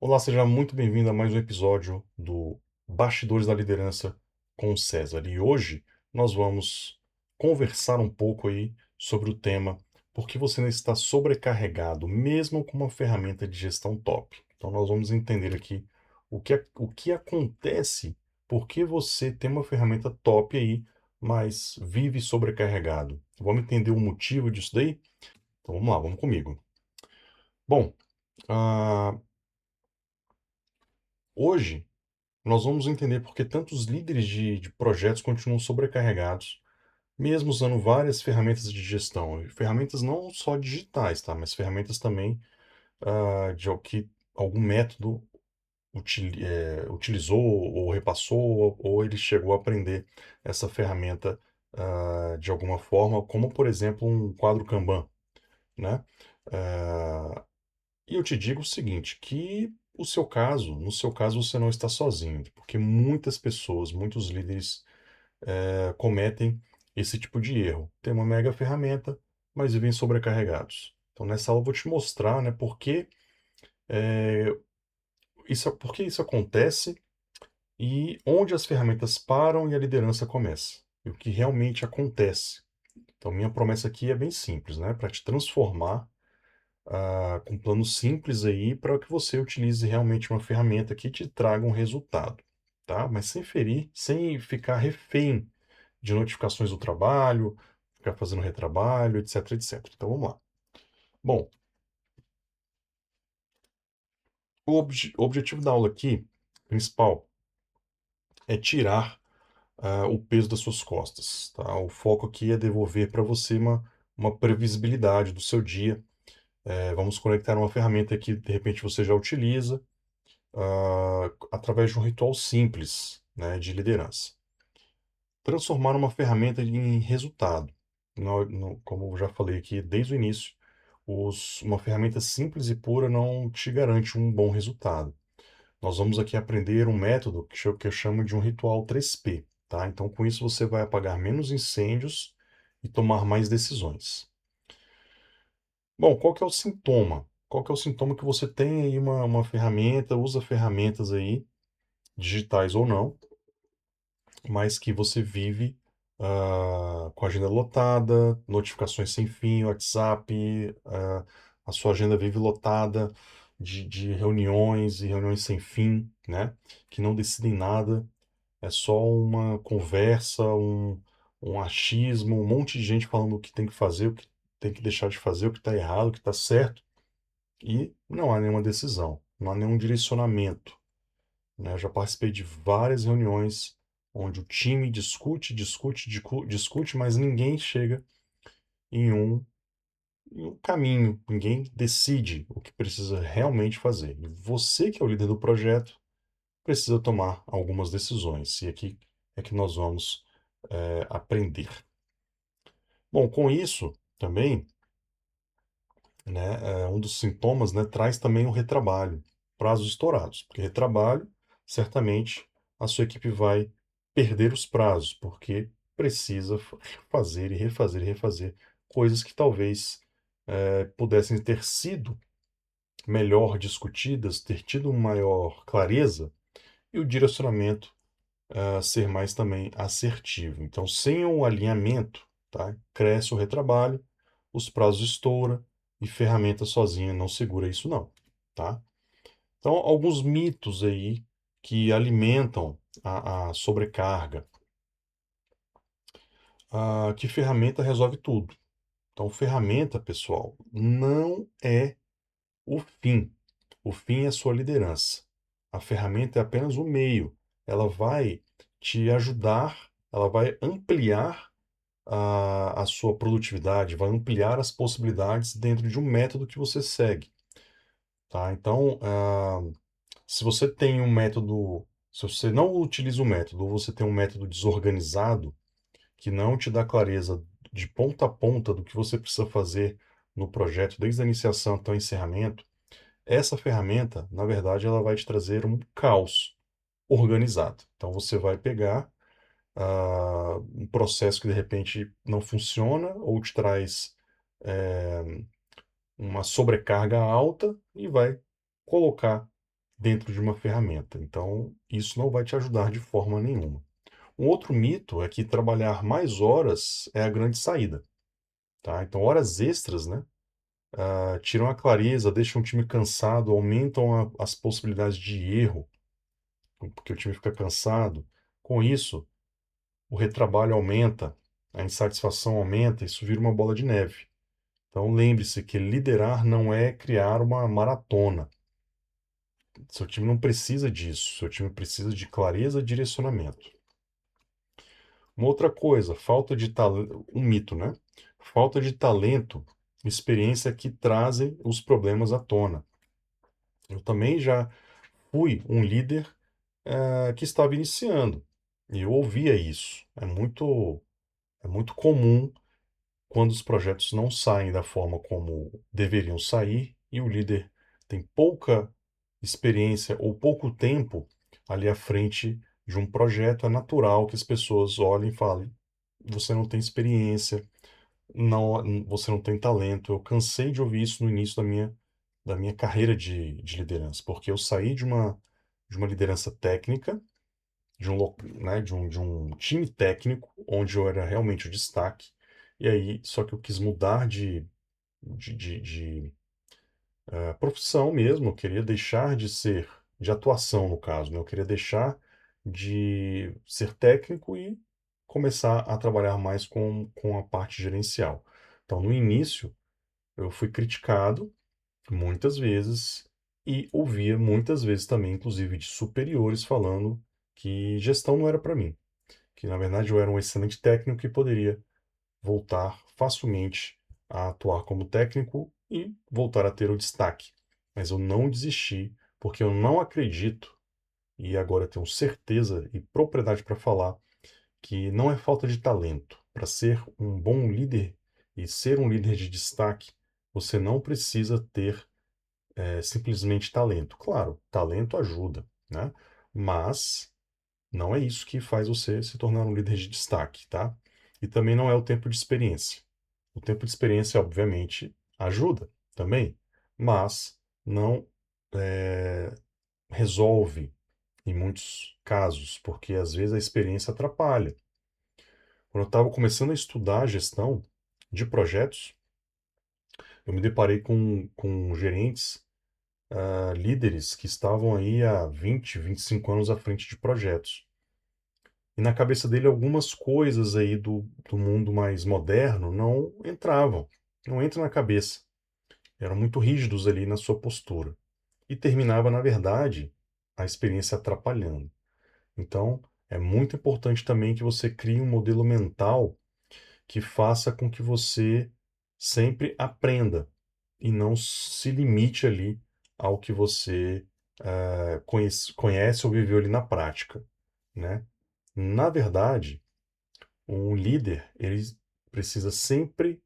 Olá, seja muito bem-vindo a mais um episódio do Bastidores da Liderança com o César. E hoje nós vamos conversar um pouco aí sobre o tema por que você não está sobrecarregado, mesmo com uma ferramenta de gestão top. Então nós vamos entender aqui o que acontece, por que você tem uma ferramenta top aí, mas vive sobrecarregado. Vamos entender o motivo disso daí? Então vamos lá, vamos comigo. Bom, ah, hoje nós vamos entender por que tantos líderes de projetos continuam sobrecarregados, mesmo usando várias ferramentas de gestão. E ferramentas não só digitais, tá? Mas ferramentas também que algum método utilizou ou repassou, ou ele chegou a aprender essa ferramenta de alguma forma, como por exemplo um quadro Kanban, né? Ah, e eu te digo o seguinte, que no seu caso, você não está sozinho, porque muitas pessoas, muitos líderes cometem esse tipo de erro. Tem uma mega ferramenta, mas vivem sobrecarregados. Então, nessa aula eu vou te mostrar, né, por que isso acontece e onde as ferramentas param e a liderança começa. E o que realmente acontece. Então, minha promessa aqui é bem simples, né, para te transformar com planos simples aí para que você utilize realmente uma ferramenta que te traga um resultado, tá? Mas sem ficar refém de notificações do trabalho, ficar fazendo retrabalho, etc, etc. Então vamos lá. Bom, o objetivo da aula aqui, principal, é tirar o peso das suas costas, tá? O foco aqui é devolver para você uma previsibilidade do seu dia. Vamos conectar uma ferramenta que de repente você já utiliza, através de um ritual simples, né, de liderança. Transformar uma ferramenta em resultado. Como eu já falei aqui desde o início, uma ferramenta simples e pura não te garante um bom resultado. Nós vamos aqui aprender um método que eu chamo de um ritual 3P. Tá? Então, com isso, você vai apagar menos incêndios e tomar mais decisões. Bom, qual que é o sintoma? Qual que é o sintoma que você tem aí uma ferramenta, usa ferramentas aí, digitais ou não, mas que você vive com a agenda lotada, notificações sem fim, WhatsApp, a sua agenda vive lotada de reuniões e reuniões sem fim, né? Que não decidem nada, é só uma conversa, um achismo, um monte de gente falando o que tem que fazer, o que tem que deixar de fazer, o que está errado, o que está certo, e não há nenhuma decisão, não há nenhum direcionamento, né? Eu já participei de várias reuniões onde o time discute, mas ninguém chega em um caminho, ninguém decide o que precisa realmente fazer. E você, que é o líder do projeto, precisa tomar algumas decisões. E aqui é que nós vamos aprender. Bom, com isso também, né, um dos sintomas, né, traz também o retrabalho, prazos estourados, porque retrabalho, certamente a sua equipe vai perder os prazos, porque precisa fazer e refazer e refazer coisas que talvez pudessem ter sido melhor discutidas, ter tido maior clareza e o direcionamento ser mais também assertivo. Então, sem um alinhamento, tá, cresce o retrabalho, os prazos estouram e ferramenta sozinha não segura isso não, tá? Então, alguns mitos aí que alimentam a sobrecarga. Que ferramenta resolve tudo. Então, ferramenta, pessoal, não é o fim. O fim é a sua liderança. A ferramenta é apenas o meio. Ela vai te ajudar, ela vai ampliar a sua produtividade, vai ampliar as possibilidades dentro de um método que você segue. Tá? Então, se você tem um método, se você não utiliza o método, ou você tem um método desorganizado, que não te dá clareza de ponta a ponta do que você precisa fazer no projeto, desde a iniciação até o encerramento, essa ferramenta, na verdade, ela vai te trazer um caos organizado. Então, você vai pegar um processo que de repente não funciona ou te traz uma sobrecarga alta e vai colocar dentro de uma ferramenta. Então, isso não vai te ajudar de forma nenhuma. Um outro mito é que trabalhar mais horas é a grande saída, tá? Então, horas extras, né? Tiram a clareza, deixam o time cansado, aumentam as possibilidades de erro, porque o time fica cansado. Com isso, o retrabalho aumenta, a insatisfação aumenta, isso vira uma bola de neve. Então lembre-se que liderar não é criar uma maratona. Seu time não precisa disso, seu time precisa de clareza e direcionamento. Uma outra coisa, falta de talento, um mito, né? Falta de talento, experiência que trazem os problemas à tona. Eu também já fui um líder que estava iniciando e eu ouvia isso. É muito comum quando os projetos não saem da forma como deveriam sair e o líder tem pouca experiência ou pouco tempo ali à frente de um projeto, é natural que as pessoas olhem e falem: você não tem experiência, não, você não tem talento. Eu cansei de ouvir isso no início da minha carreira de liderança, porque eu saí de uma liderança técnica, de um time técnico, onde eu era realmente o destaque, e aí, só que eu quis mudar de profissão mesmo, eu queria deixar de ser, de atuação no caso, né? Eu queria deixar de ser técnico e começar a trabalhar mais com a parte gerencial. Então, no início, eu fui criticado muitas vezes e ouvia muitas vezes também, inclusive de superiores, falando que gestão não era para mim, que na verdade eu era um excelente técnico e poderia voltar facilmente a atuar como técnico e voltar a ter o destaque. Mas eu não desisti, porque eu não acredito, e agora tenho certeza e propriedade para falar, que não é falta de talento. Para ser um bom líder e ser um líder de destaque, você não precisa ter simplesmente talento. Claro, talento ajuda, né? Mas não é isso que faz você se tornar um líder de destaque, tá? E também não é o tempo de experiência. O tempo de experiência, obviamente, ajuda também, mas não é, resolve em muitos casos, porque às vezes a experiência atrapalha. Quando eu estava começando a estudar gestão de projetos, eu me deparei com gerentes, líderes que estavam aí há 20, 25 anos à frente de projetos. E na cabeça dele algumas coisas aí do mundo mais moderno não entravam, não entra na cabeça. Eram muito rígidos ali na sua postura. E terminava, na verdade, a experiência atrapalhando. Então, é muito importante também que você crie um modelo mental que faça com que você sempre aprenda e não se limite ali ao que você conhece ou viveu ali na prática, né? Na verdade, um líder, ele precisa sempre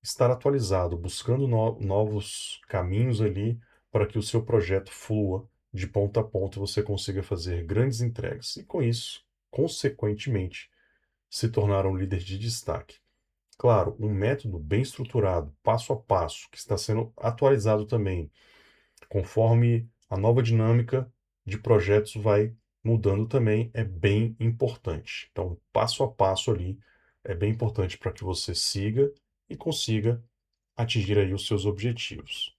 estar atualizado, buscando novos caminhos ali para que o seu projeto flua de ponta a ponta e você consiga fazer grandes entregas. E com isso, consequentemente, se tornar um líder de destaque. Claro, um método bem estruturado, passo a passo, que está sendo atualizado também conforme a nova dinâmica de projetos vai mudando também, é bem importante. Então, passo a passo ali é bem importante para que você siga e consiga atingir aí os seus objetivos.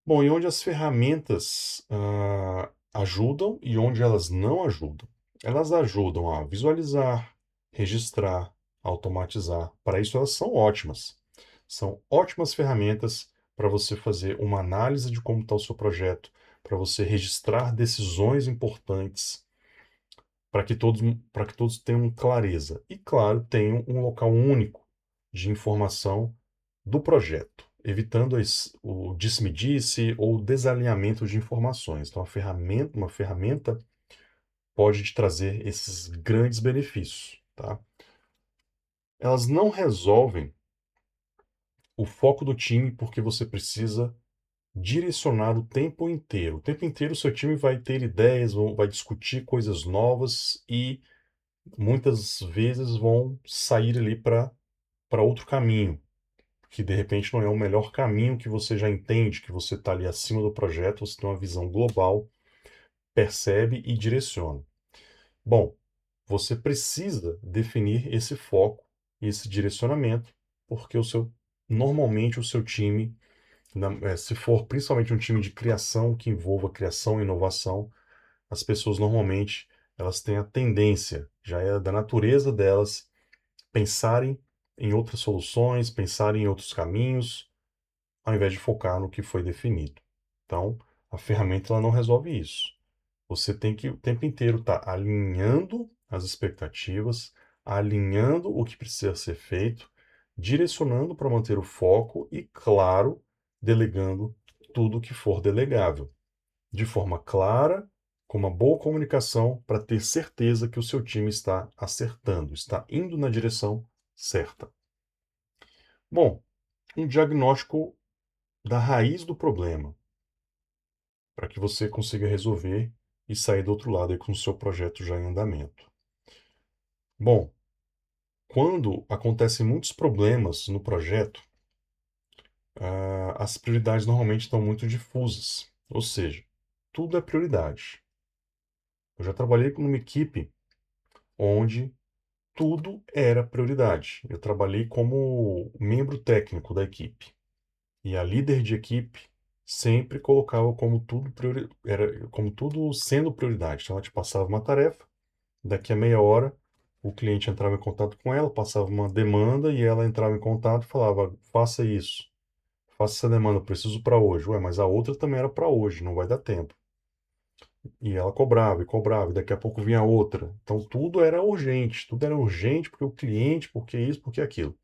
Bom, e onde as ferramentas ajudam e onde elas não ajudam? Elas ajudam a visualizar, registrar, automatizar. Para isso, elas são ótimas. São ótimas ferramentas para você fazer uma análise de como está o seu projeto, para você registrar decisões importantes, para que todos tenham clareza. E, claro, tenham um local único de informação do projeto, evitando o disse-me-disse ou desalinhamento de informações. Então, uma ferramenta pode te trazer esses grandes benefícios, tá? Elas não resolvem o foco do time porque você precisa direcionar o tempo inteiro. O tempo inteiro o seu time vai ter ideias, vai discutir coisas novas e muitas vezes vão sair ali para outro caminho. que de repente não é o melhor caminho, que você já entende que você está ali acima do projeto, você tem uma visão global, percebe e direciona. Bom, você precisa definir esse foco, esse direcionamento, porque normalmente o seu time, se for principalmente um time de criação que envolva criação e inovação, as pessoas normalmente elas têm a tendência, já é da natureza delas, pensarem em outras soluções, pensarem em outros caminhos, ao invés de focar no que foi definido. Então, a ferramenta ela não resolve isso. Você tem que o tempo inteiro estar alinhando as expectativas, alinhando o que precisa ser feito, direcionando para manter o foco e, claro, delegando tudo o que for delegável, de forma clara, com uma boa comunicação, para ter certeza que o seu time está acertando, está indo na direção certa. Bom, um diagnóstico da raiz do problema, para que você consiga resolver e sair do outro lado aí com o seu projeto já em andamento. Bom, quando acontecem muitos problemas no projeto, as prioridades normalmente estão muito difusas, ou seja, tudo é prioridade. Eu já trabalhei numa equipe onde tudo era prioridade. Eu trabalhei como membro técnico da equipe. E a líder de equipe sempre colocava como tudo sendo prioridade. Então ela te passava uma tarefa, daqui a meia hora o cliente entrava em contato com ela, passava uma demanda e ela entrava em contato e falava: faça isso, faça essa demanda, eu preciso para hoje. Ué, mas a outra também era para hoje, não vai dar tempo. E ela cobrava, e daqui a pouco vinha outra. Então tudo era urgente porque o cliente, porque isso, porque aquilo.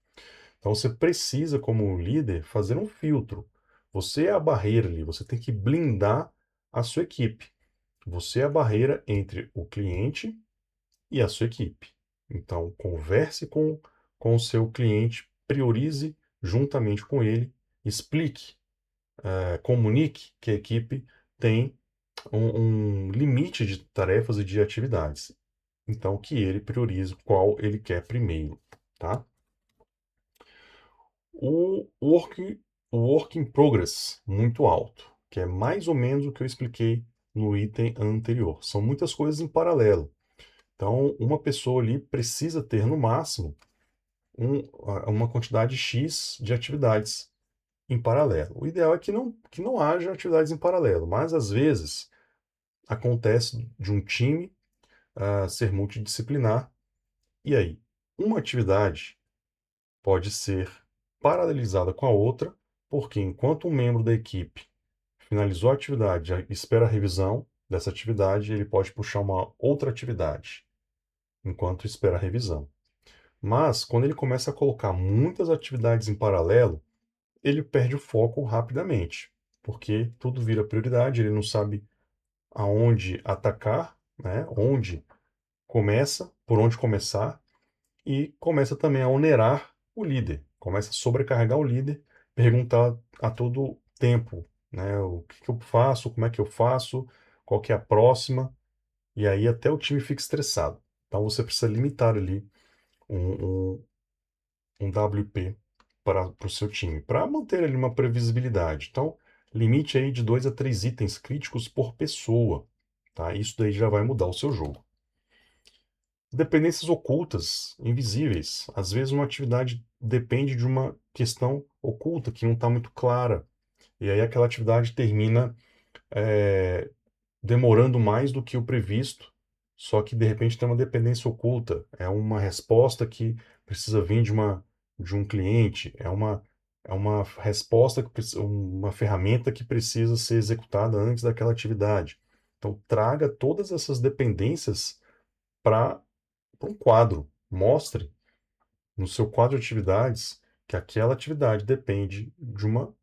Então você precisa, como líder, fazer um filtro. Você é a barreira ali, você tem que blindar a sua equipe. Você é a barreira entre o cliente e a sua equipe. Então, converse com o seu cliente, priorize juntamente com ele, explique, comunique que a equipe tem um limite de tarefas e de atividades. Então, que ele priorize qual ele quer primeiro, tá? O work in progress muito alto, que é mais ou menos o que eu expliquei no item anterior. São muitas coisas em paralelo. Então, uma pessoa ali precisa ter no máximo uma quantidade X de atividades em paralelo. O ideal é que não haja atividades em paralelo, mas às vezes acontece de um time ser multidisciplinar, e aí uma atividade pode ser paralelizada com a outra, porque enquanto um membro da equipe finalizou a atividade e espera a revisão dessa atividade, ele pode puxar uma outra atividade enquanto espera a revisão. Mas quando ele começa a colocar muitas atividades em paralelo, ele perde o foco rapidamente, porque tudo vira prioridade, ele não sabe aonde atacar, né? Onde começa, por onde começar, e começa também a onerar o líder, começa a sobrecarregar o líder, perguntar a todo tempo, né, o que que eu faço, como é que eu faço, qual que é a próxima, e aí até o time fica estressado. Então você precisa limitar ali um, um WP para o seu time, para manter ali uma previsibilidade. Então, limite aí de 2 a 3 itens críticos por pessoa, tá? Isso daí já vai mudar o seu jogo. Dependências ocultas, invisíveis. Às vezes uma atividade depende de uma questão oculta que não está muito clara. E aí aquela atividade termina é, demorando mais do que o previsto, só que de repente tem uma dependência oculta. É uma resposta que precisa vir de um cliente, é uma resposta, uma ferramenta que precisa ser executada antes daquela atividade. Então, traga todas essas dependências para um quadro. Mostre no seu quadro de atividades que aquela atividade depende de uma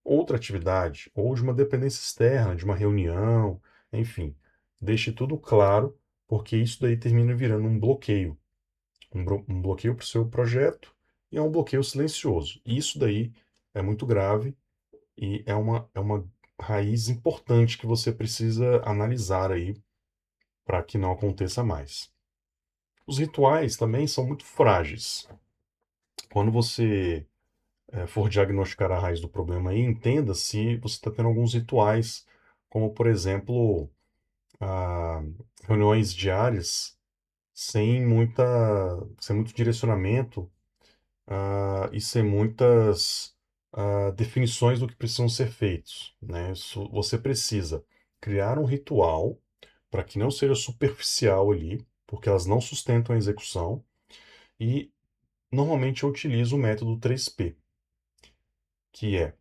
outra atividade ou de uma dependência externa, de uma reunião, enfim. Deixe tudo claro, porque isso daí termina virando um bloqueio. Um bloqueio para o seu projeto e é um bloqueio silencioso. Isso daí é muito grave e é uma raiz importante que você precisa analisar aí para que não aconteça mais. Os rituais também são muito frágeis. Quando você for diagnosticar a raiz do problema aí, entenda se você está tendo alguns rituais, como por exemplo, ah, reuniões diárias sem muito direcionamento, e sem muitas definições do que precisam ser feitos, né? Você precisa criar um ritual para que não seja superficial ali, porque elas não sustentam a execução, e normalmente eu utilizo o método 3P, que é,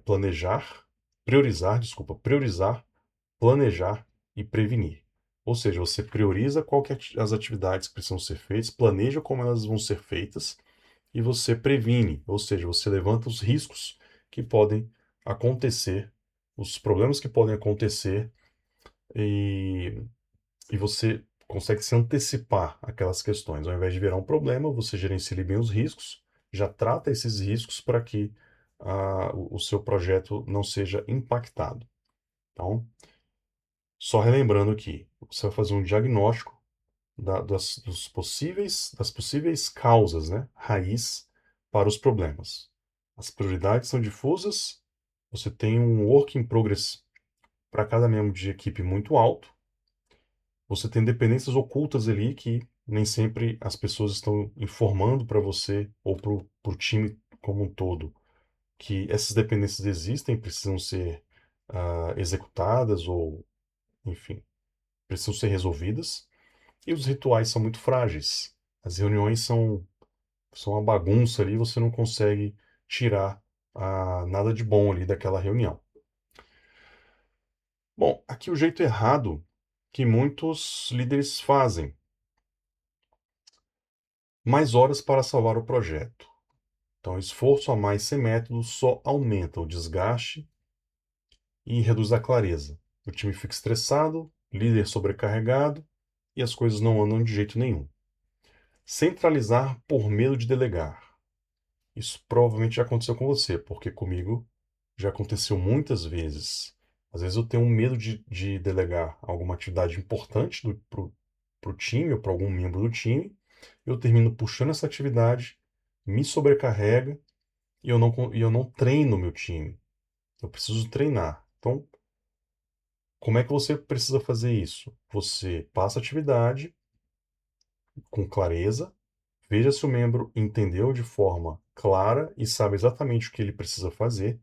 planejar, priorizar, planejar e prevenir. Ou seja, você prioriza qual que é as atividades que precisam ser feitas, planeja como elas vão ser feitas e você previne, ou seja, você levanta os riscos que podem acontecer, os problemas que podem acontecer e, e você consegue se antecipar aquelas questões. Ao invés de virar um problema, você gerencia bem os riscos, já trata esses riscos para que o seu projeto não seja impactado. Então, só relembrando aqui, você vai fazer um diagnóstico das possíveis causas, né, raiz para os problemas. As prioridades são difusas, você tem um work in progress para cada membro de equipe muito alto, você tem dependências ocultas ali que nem sempre as pessoas estão informando para você ou para o time como um todo que essas dependências existem, precisam ser executadas ou, enfim, precisam ser resolvidas. E os rituais são muito frágeis. As reuniões são uma bagunça ali, você não consegue tirar nada de bom ali daquela reunião. Bom, aqui o jeito errado que muitos líderes fazem. Mais horas para salvar o projeto. Então, esforço a mais sem método só aumenta o desgaste e reduz a clareza. O time fica estressado, líder sobrecarregado e as coisas não andam de jeito nenhum. Centralizar por medo de delegar. Isso provavelmente já aconteceu com você, porque comigo já aconteceu muitas vezes. Às vezes eu tenho um medo de delegar alguma atividade importante para o time ou para algum membro do time. Eu termino puxando essa atividade, me sobrecarrega e eu não treino o meu time. Eu preciso treinar. Então, como é que você precisa fazer isso? Você passa a atividade com clareza, veja se o membro entendeu de forma clara e sabe exatamente o que ele precisa fazer.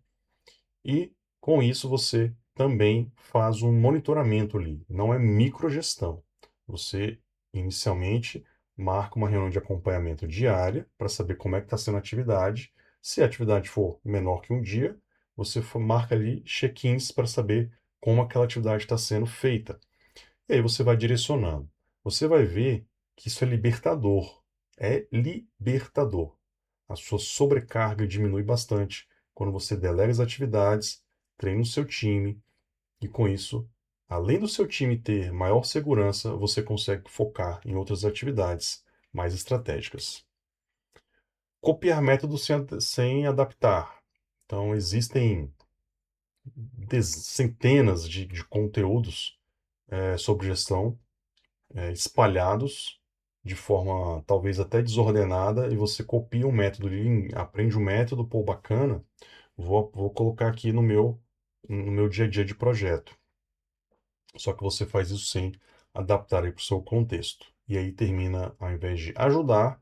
E com isso você também faz um monitoramento ali, não é microgestão. Você inicialmente marca uma reunião de acompanhamento diária para saber como é que está sendo a atividade. Se a atividade for menor que um dia, você marca ali check-ins para saber como aquela atividade está sendo feita. E aí você vai direcionando. Você vai ver que isso é libertador. É libertador. A sua sobrecarga diminui bastante quando você delega as atividades, treina o seu time e com isso, além do seu time ter maior segurança, você consegue focar em outras atividades mais estratégicas. Copiar métodos sem adaptar. Então, existem centenas de conteúdos sobre gestão espalhados de forma talvez até desordenada e você copia um método, aprende um método, pô, bacana, vou colocar aqui no meu dia a dia de projeto. Só que você faz isso sem adaptar para o seu contexto. E aí termina, ao invés de ajudar,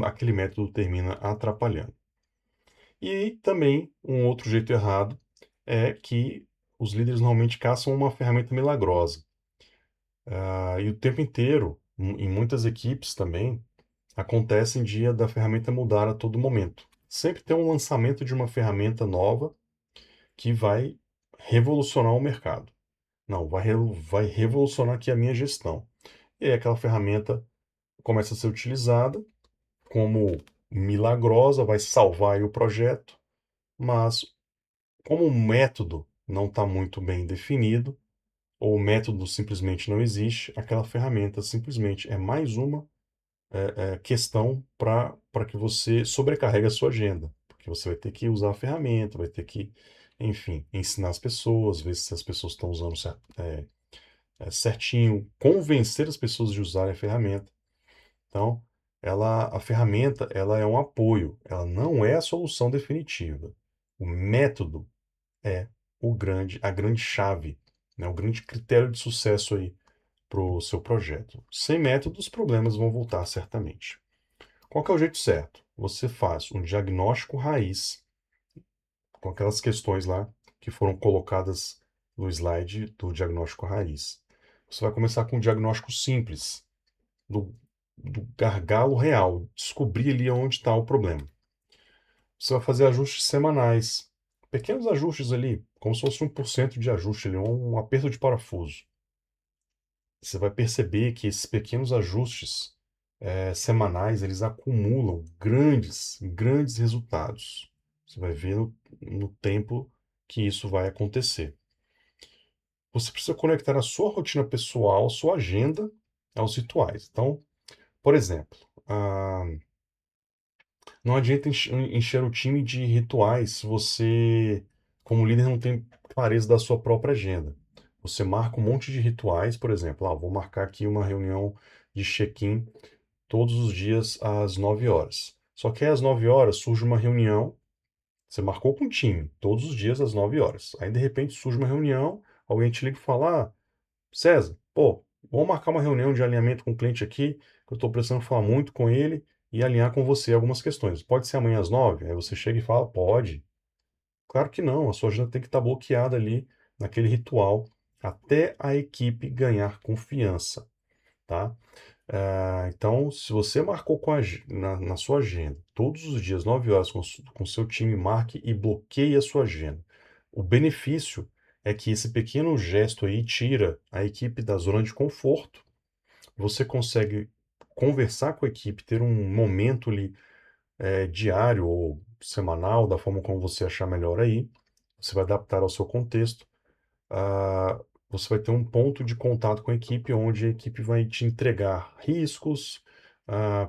aquele método termina atrapalhando. E também um outro jeito errado é que os líderes normalmente caçam uma ferramenta milagrosa. E o tempo inteiro, em muitas equipes também, acontece em dia da ferramenta mudar a todo momento. Sempre tem um lançamento de uma ferramenta nova que vai revolucionar o mercado. Não, vai revolucionar aqui a minha gestão. E aí aquela ferramenta começa a ser utilizada como milagrosa, vai salvar aí o projeto, mas como o método não está muito bem definido, ou o método simplesmente não existe, aquela ferramenta simplesmente é mais uma questão para que você sobrecarregue a sua agenda. Porque você vai ter que usar a ferramenta, vai ter que, enfim, ensinar as pessoas, ver se as pessoas estão usando certinho, convencer as pessoas de usarem a ferramenta. Então, a ferramenta, ela é um apoio, ela não é a solução definitiva. O método é a grande chave, né, o grande critério de sucesso aí para o seu projeto. Sem método, os problemas vão voltar certamente. Qual que é o jeito certo? Você faz um diagnóstico raiz com aquelas questões lá que foram colocadas no slide do diagnóstico raiz. Você vai começar com um diagnóstico simples, do, do gargalo real, descobrir ali onde está o problema. Você vai fazer ajustes semanais, pequenos ajustes ali, como se fosse 1% de ajuste ali, um aperto de parafuso. Você vai perceber que esses pequenos ajustes semanais, eles acumulam grandes resultados. Você vai ver no tempo que isso vai acontecer. Você precisa conectar a sua rotina pessoal, sua agenda, aos rituais. Então, por exemplo, não adianta encher o time de rituais se você, como líder, não tem clareza da sua própria agenda. Você marca um monte de rituais, por exemplo, vou marcar aqui uma reunião de check-in todos os dias às 9 horas. Só que aí às 9 horas surge uma reunião, você marcou com o time, todos os dias às 9 horas. Aí de repente surge uma reunião, alguém te liga e fala: César, pô, vamos marcar uma reunião de alinhamento com o cliente aqui, que eu estou precisando falar muito com ele e alinhar com você algumas questões. Pode ser amanhã às 9? Aí você chega e fala: pode. Claro que não, a sua agenda tem que estar bloqueada ali naquele ritual até a equipe ganhar confiança, tá? Então, se você marcou na sua agenda, todos os dias, 9 horas, com seu time, marque e bloqueie a sua agenda. O benefício é que esse pequeno gesto aí tira a equipe da zona de conforto. Você consegue conversar com a equipe, ter um momento ali diário ou semanal, da forma como você achar melhor aí. Você vai adaptar ao seu contexto. ah, Você vai ter um ponto de contato com a equipe, onde a equipe vai te entregar riscos,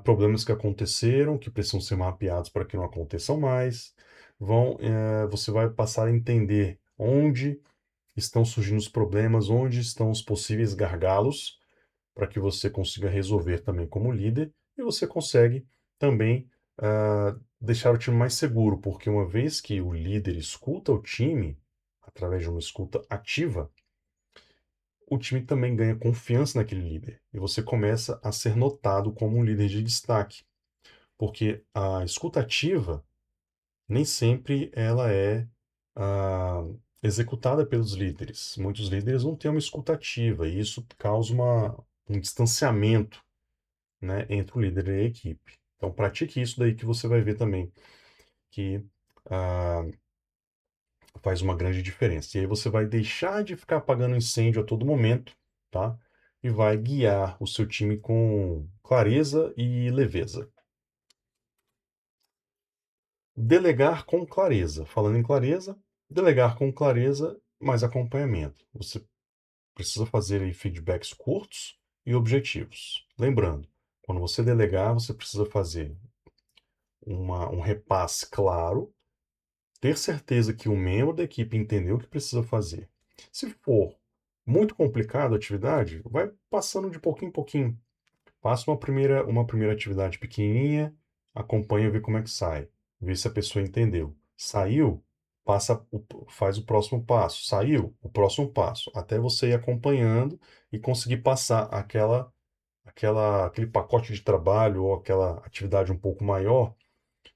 problemas que aconteceram, que precisam ser mapeados para que não aconteçam mais. Você vai passar a entender onde estão surgindo os problemas, onde estão os possíveis gargalos, para que você consiga resolver também como líder, e você consegue também deixar o time mais seguro, porque uma vez que o líder escuta o time, através de uma escuta ativa, o time também ganha confiança naquele líder e você começa a ser notado como um líder de destaque, porque a escutativa nem sempre ela é ah, executada pelos líderes. Muitos líderes não têm uma escutativa e isso causa um distanciamento, né, entre o líder e a equipe. Então pratique isso daí que você vai ver também que ah, faz uma grande diferença. E aí você vai deixar de ficar apagando incêndio a todo momento, tá? E vai guiar o seu time com clareza e leveza. Delegar com clareza. Falando em clareza, delegar com clareza, mais acompanhamento. Você precisa fazer aí feedbacks curtos e objetivos. Lembrando, quando você delegar, você precisa fazer um repasse claro, ter certeza que o membro da equipe entendeu o que precisa fazer. Se for muito complicado a atividade, vai passando de pouquinho em pouquinho. Faça uma primeira atividade pequenininha, acompanha, vê como é que sai, vê se a pessoa entendeu. Saiu, faz o próximo passo. Saiu, o próximo passo, até você ir acompanhando e conseguir passar aquele pacote de trabalho ou aquela atividade um pouco maior.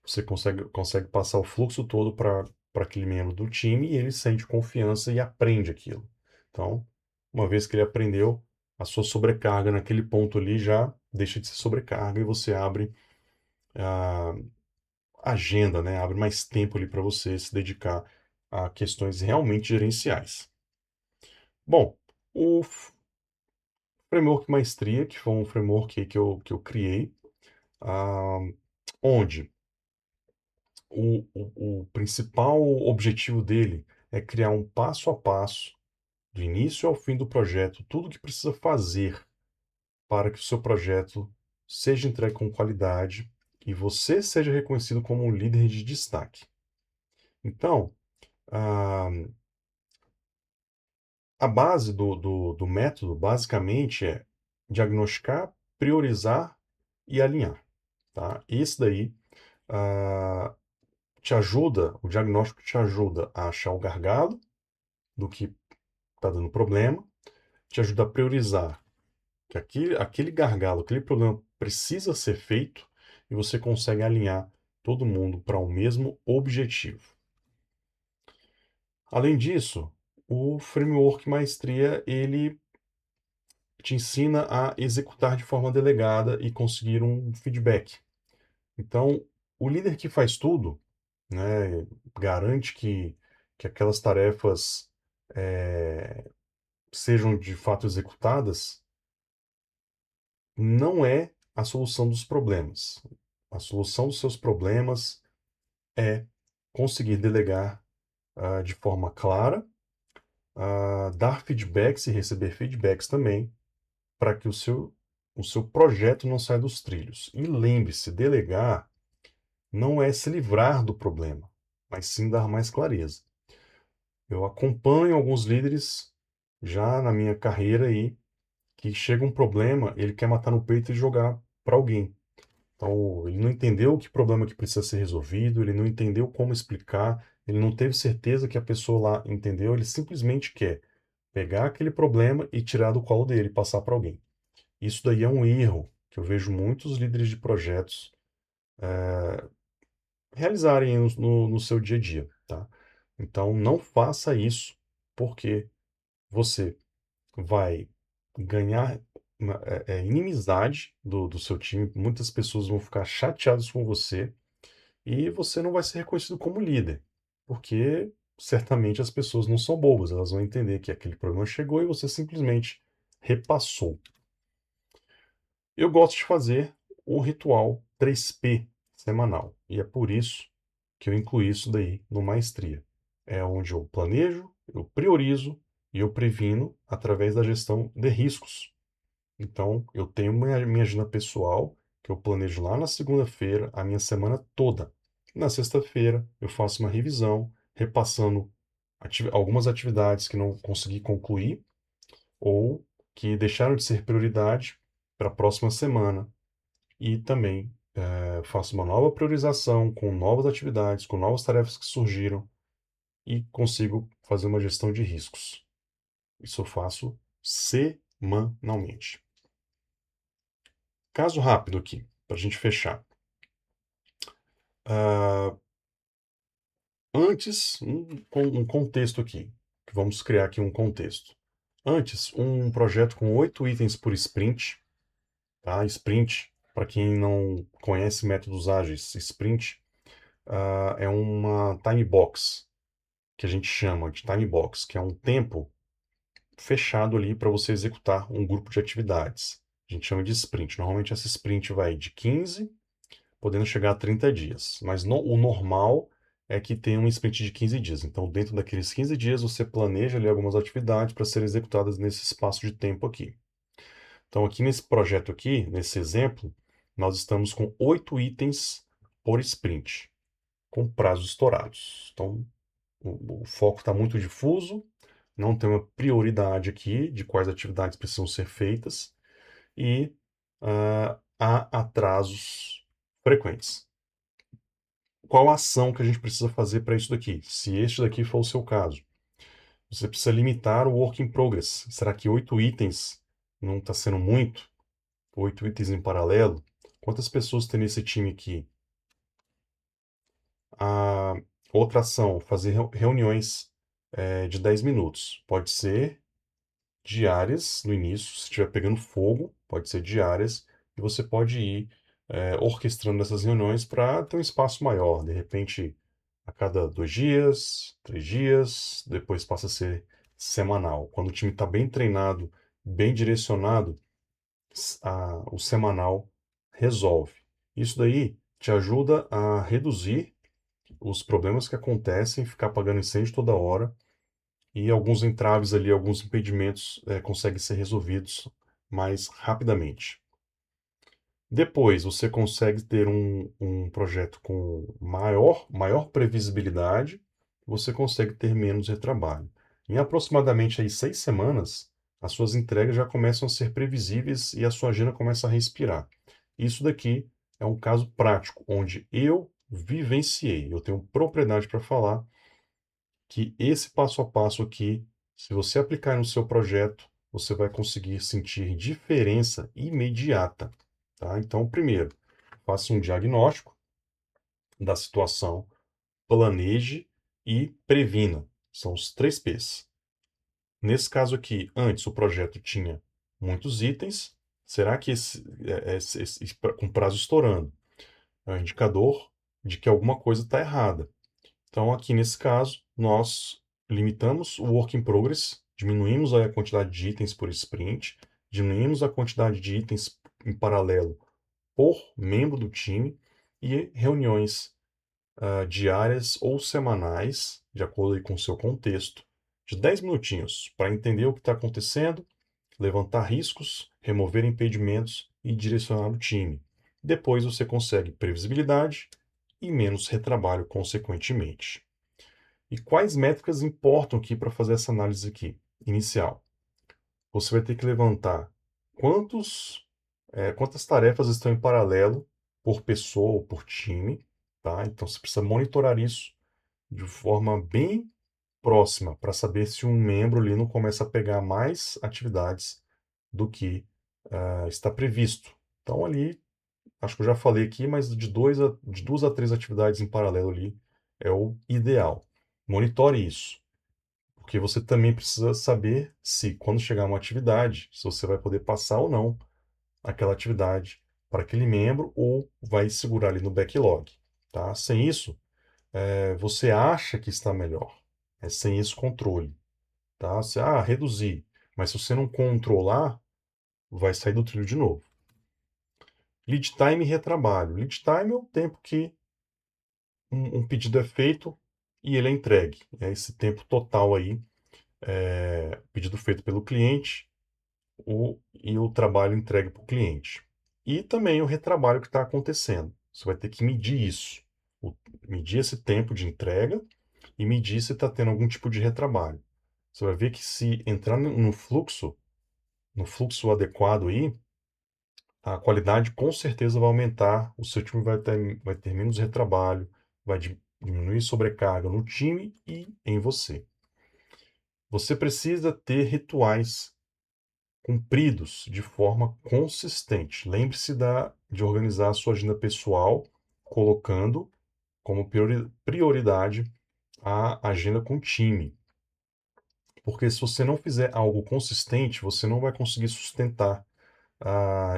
Você consegue passar o fluxo todo para aquele membro do time e ele sente confiança e aprende aquilo. Então, uma vez que ele aprendeu, a sua sobrecarga naquele ponto ali já deixa de ser sobrecarga e você abre a agenda, né? Abre mais tempo ali para você se dedicar a questões realmente gerenciais. Bom, o framework Maestria, que foi um framework que eu criei, ah, onde o principal objetivo dele é criar um passo a passo, do início ao fim do projeto, tudo que precisa fazer para que o seu projeto seja entregue com qualidade e você seja reconhecido como um líder de destaque. Então, a, a base do método, basicamente, é diagnosticar, priorizar e alinhar. tá? Esse daí te ajuda, o diagnóstico te ajuda a achar o gargalo do que está dando problema, te ajuda a priorizar que aquele gargalo, aquele problema precisa ser feito e você consegue alinhar todo mundo para o mesmo objetivo. Além disso, o framework Maestria, ele te ensina a executar de forma delegada e conseguir um feedback. Então, o líder que faz tudo, né, garante que aquelas tarefas sejam de fato executadas, não é a solução dos problemas. A solução dos seus problemas é conseguir delegar de forma clara, dar feedbacks e receber feedbacks também, para que o seu projeto não saia dos trilhos. E lembre-se, delegar não é se livrar do problema, mas sim dar mais clareza. Eu acompanho alguns líderes já na minha carreira aí, que chega um problema, ele quer matar no peito e jogar para alguém. Então, ele não entendeu que problema que precisa ser resolvido, ele não entendeu como explicar, ele não teve certeza que a pessoa lá entendeu, ele simplesmente quer pegar aquele problema e tirar do colo dele, passar para alguém. Isso daí é um erro que eu vejo muitos líderes de projetos realizarem no seu dia a dia, tá? Então, não faça isso, porque você vai ganhar inimizade do seu time, muitas pessoas vão ficar chateadas com você e você não vai ser reconhecido como líder, porque certamente as pessoas não são bobas, elas vão entender que aquele problema chegou e você simplesmente repassou. Eu gosto de fazer o ritual 3P semanal, e é por isso que eu incluí isso daí no Maestria. É onde eu planejo, eu priorizo e eu previno através da gestão de riscos. Então, eu tenho minha agenda pessoal, que eu planejo lá na segunda-feira, a minha semana toda. Na sexta-feira, eu faço uma revisão, repassando algumas atividades que não consegui concluir ou que deixaram de ser prioridade para a próxima semana. E também faço uma nova priorização com novas atividades, com novas tarefas que surgiram e consigo fazer uma gestão de riscos. Isso eu faço semanalmente. Caso rápido aqui, para a gente fechar. Antes, um contexto aqui. Vamos criar aqui um contexto. Antes, um projeto com 8 itens por sprint. Tá? Sprint, para quem não conhece métodos ágeis, sprint é uma time box, que a gente chama de time box, que é um tempo fechado ali para você executar um grupo de atividades. A gente chama de sprint. Normalmente essa sprint vai de 15, podendo chegar a 30 dias. Mas o normal é que tenha um sprint de 15 dias. Então, dentro daqueles 15 dias, você planeja ali algumas atividades para serem executadas nesse espaço de tempo aqui. Então, aqui nesse projeto aqui, nesse exemplo, nós estamos com 8 itens por sprint, com prazos estourados. Então, o foco está muito difuso, não tem uma prioridade aqui de quais atividades precisam ser feitas e há atrasos frequentes. Qual a ação que a gente precisa fazer para isso daqui? Se este daqui for o seu caso, você precisa limitar o work in progress. Será que 8 itens não está sendo muito? 8 itens em paralelo? Quantas pessoas tem nesse time aqui? A outra ação, fazer reuniões de 10 minutos. Pode ser diárias no início, se estiver pegando fogo, pode ser diárias, e você pode ir orquestrando essas reuniões para ter um espaço maior. De repente, a cada 2 dias, 3 dias, depois passa a ser semanal. Quando o time está bem treinado, bem direcionado, o semanal resolve. Isso daí te ajuda a reduzir os problemas que acontecem, ficar apagando incêndio toda hora, e alguns entraves ali, alguns impedimentos conseguem ser resolvidos mais rapidamente. Depois, você consegue ter um projeto com maior previsibilidade, você consegue ter menos retrabalho. Em aproximadamente aí 6 semanas, as suas entregas já começam a ser previsíveis e a sua agenda começa a respirar. Isso daqui é um caso prático, onde eu vivenciei, eu tenho propriedade para falar que esse passo a passo aqui, se você aplicar no seu projeto, você vai conseguir sentir diferença imediata, tá? Então, primeiro, faça um diagnóstico da situação, planeje e previna. São os 3 P's. Nesse caso aqui, antes o projeto tinha muitos itens. Será que com prazo estourando, é um indicador de que alguma coisa está errada? Então, aqui nesse caso, nós limitamos o work in progress, diminuímos a quantidade de itens por sprint, diminuímos a quantidade de itens em paralelo por membro do time e reuniões diárias ou semanais, de acordo com o seu contexto, de 10 minutinhos para entender o que está acontecendo, levantar riscos, remover impedimentos e direcionar o time. Depois você consegue previsibilidade e menos retrabalho, consequentemente. E quais métricas importam aqui para fazer essa análise aqui inicial? Você vai ter que levantar quantas tarefas estão em paralelo por pessoa ou por time, tá? Então você precisa monitorar isso de forma bem próxima para saber se um membro ali não começa a pegar mais atividades do que está previsto. Então ali, acho que eu já falei aqui, mas de 2 a 3 atividades em paralelo ali é o ideal. Monitore isso, porque você também precisa saber se, quando chegar uma atividade, se você vai poder passar ou não aquela atividade para aquele membro ou vai segurar ali no backlog, tá? Sem isso, você acha que está melhor, sem esse controle, tá? Você, reduzir, mas se você não controlar, vai sair do trilho de novo. Lead time e retrabalho. Lead time é o tempo que um pedido é feito e ele é entregue. É esse tempo total aí, pedido feito pelo cliente e o trabalho entregue para o cliente. E também o retrabalho que está acontecendo. Você vai ter que medir isso. Medir esse tempo de entrega e medir se está tendo algum tipo de retrabalho. Você vai ver que se entrar no fluxo adequado aí, a qualidade com certeza vai aumentar, o seu time vai ter menos retrabalho, vai diminuir sobrecarga no time e em você. Você precisa ter rituais cumpridos de forma consistente. Lembre-se de organizar a sua agenda pessoal, colocando como prioridade a agenda com o time. Porque se você não fizer algo consistente, você não vai conseguir sustentar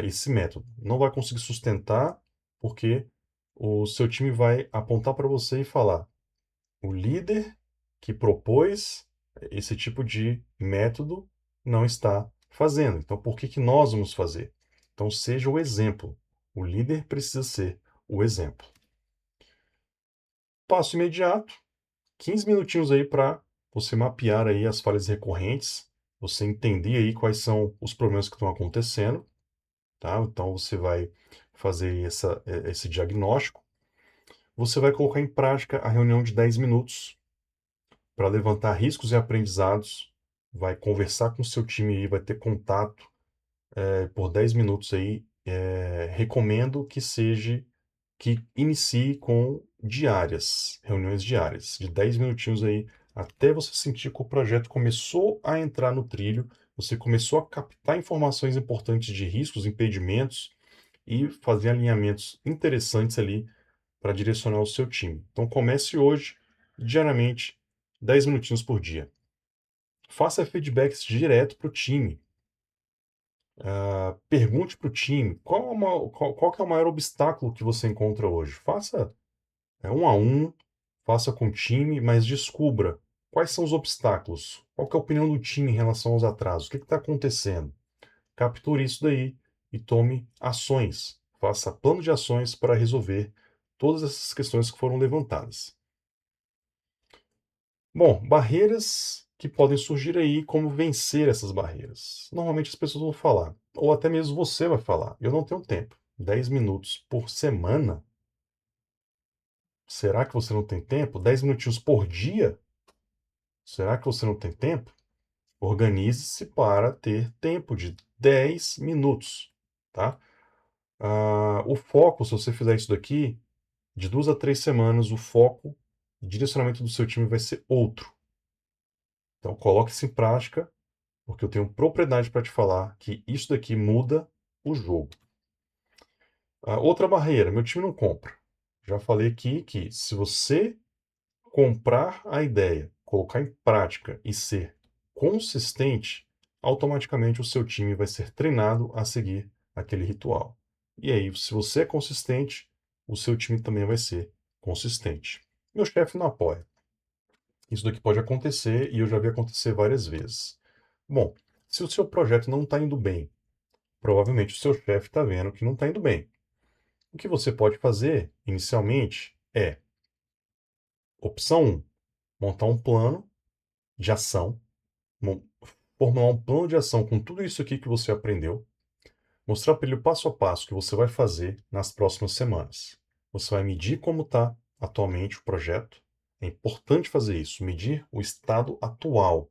esse método. Não vai conseguir sustentar porque o seu time vai apontar para você e falar: o líder que propôs esse tipo de método não está fazendo. Então, por que nós vamos fazer? Então, seja o exemplo. O líder precisa ser o exemplo. Passo imediato, 15 minutinhos aí para você mapear aí as falhas recorrentes, você entender aí quais são os problemas que estão acontecendo, tá? Então você vai fazer esse diagnóstico, você vai colocar em prática a reunião de 10 minutos para levantar riscos e aprendizados, vai conversar com o seu time aí, vai ter contato por 10 minutos aí. Recomendo que inicie com diárias, reuniões diárias, de 10 minutinhos aí, até você sentir que o projeto começou a entrar no trilho, você começou a captar informações importantes de riscos, impedimentos e fazer alinhamentos interessantes ali para direcionar o seu time. Então comece hoje, diariamente, 10 minutinhos por dia. Faça feedbacks direto para o time. Pergunte para o time qual que é o maior obstáculo que você encontra hoje. Faça 1 a 1, faça com o time, mas descubra quais são os obstáculos. Qual que é a opinião do time em relação aos atrasos? O que está acontecendo? Capture isso daí e tome ações. Faça plano de ações para resolver todas essas questões que foram levantadas. Bom, barreiras que podem surgir aí, como vencer essas barreiras. Normalmente as pessoas vão falar, ou até mesmo você vai falar: eu não tenho tempo. 10 minutos por semana? Será que você não tem tempo? 10 minutinhos por dia? Será que você não tem tempo? Organize-se para ter tempo de 10 minutos, tá? O foco, se você fizer isso daqui, de 2 a 3 semanas, o foco e direcionamento do seu time vai ser outro. Então, coloque isso em prática, porque eu tenho propriedade para te falar que isso daqui muda o jogo. Outra barreira, meu time não compra. Já falei aqui que se você comprar a ideia, colocar em prática e ser consistente, automaticamente o seu time vai ser treinado a seguir aquele ritual. E aí, se você é consistente, o seu time também vai ser consistente. Meu chefe não apoia. Isso daqui pode acontecer e eu já vi acontecer várias vezes. Bom, se o seu projeto não está indo bem, provavelmente o seu chefe está vendo que não está indo bem. O que você pode fazer, inicialmente, é: opção 1, montar um plano de ação, formular um plano de ação com tudo isso aqui que você aprendeu, mostrar para ele o passo a passo que você vai fazer nas próximas semanas. Você vai medir como está atualmente o projeto. É importante fazer isso, medir o estado atual.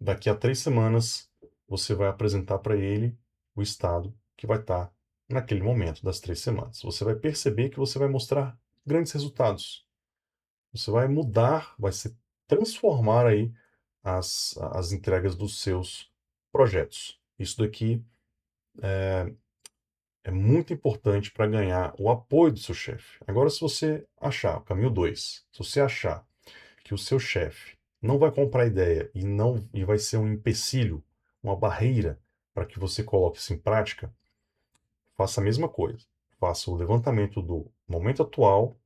Daqui a 3 semanas, você vai apresentar para ele o estado que vai estar naquele momento das 3 semanas. Você vai perceber que você vai mostrar grandes resultados. Você vai mudar, vai se transformar aí as entregas dos seus projetos. Isso daqui é muito importante para ganhar o apoio do seu chefe. Agora, se você achar, caminho 2, se você achar que o seu chefe não vai comprar a ideia e vai ser um empecilho, uma barreira para que você coloque isso em prática, faça a mesma coisa. Faça o levantamento do momento atual,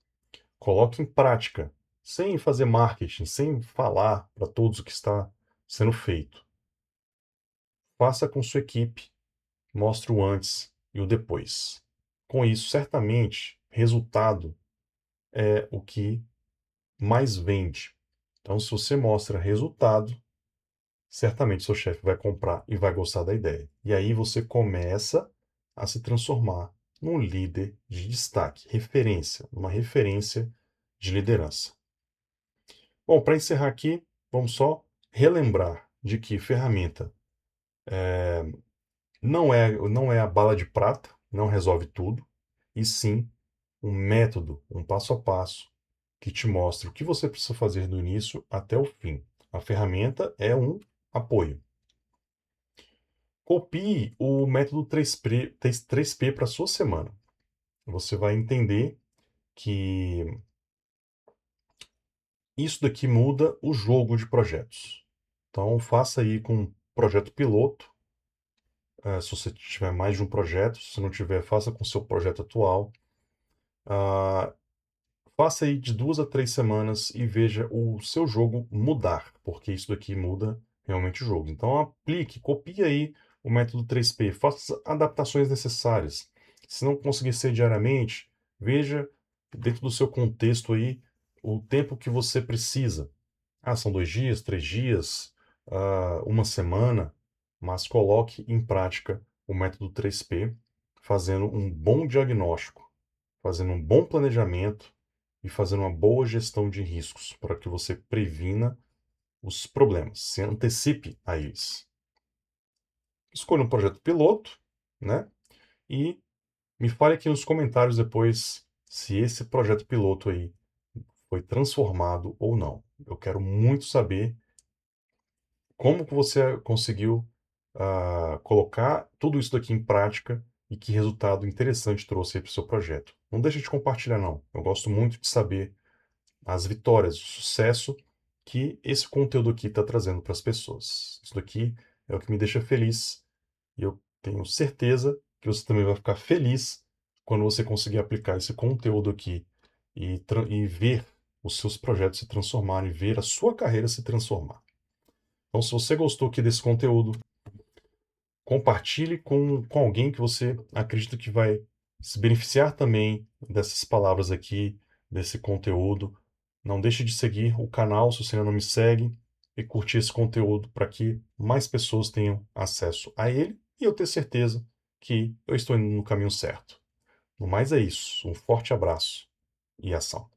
coloque em prática, sem fazer marketing, sem falar para todos o que está sendo feito. Faça com sua equipe, mostre o antes e o depois. Com isso, certamente, resultado é o que mais vende. Então, se você mostra resultado, certamente seu chefe vai comprar e vai gostar da ideia. E aí você começa a se transformar num líder de destaque, referência, uma referência de liderança. Bom, para encerrar aqui, vamos só relembrar de que ferramenta não é a bala de prata, não resolve tudo, e sim um método, um passo a passo, que te mostra o que você precisa fazer do início até o fim. A ferramenta é um apoio. Copie o método 3P para a sua semana. Você vai entender que isso daqui muda o jogo de projetos. Então, faça aí com um projeto piloto. Se você tiver mais de um projeto, se não tiver, faça com o seu projeto atual. Faça aí de 2 a 3 semanas e veja o seu jogo mudar, porque isso daqui muda realmente o jogo. Então aplique, copie aí o método 3P, faça as adaptações necessárias. Se não conseguir ser diariamente, veja dentro do seu contexto aí o tempo que você precisa. São 2 dias, 3 dias, uma semana, mas coloque em prática o método 3P, fazendo um bom diagnóstico, fazendo um bom planejamento e fazendo uma boa gestão de riscos para que você previna os problemas, se antecipe a eles. Escolha um projeto piloto, né? E me fale aqui nos comentários depois se esse projeto piloto aí foi transformado ou não. Eu quero muito saber como que você conseguiu colocar tudo isso daqui em prática e que resultado interessante trouxe aí para o seu projeto. Não deixe de compartilhar, não. Eu gosto muito de saber as vitórias, o sucesso que esse conteúdo aqui está trazendo para as pessoas. Isso daqui é o que me deixa feliz e eu tenho certeza que você também vai ficar feliz quando você conseguir aplicar esse conteúdo aqui e ver os seus projetos se transformarem, ver a sua carreira se transformar. Então, se você gostou aqui desse conteúdo, compartilhe com alguém que você acredita que vai se beneficiar também dessas palavras aqui, desse conteúdo. Não deixe de seguir o canal se você ainda não me segue e curtir esse conteúdo para que mais pessoas tenham acesso a ele e eu ter certeza que eu estou indo no caminho certo. No mais é isso. Um forte abraço e ação.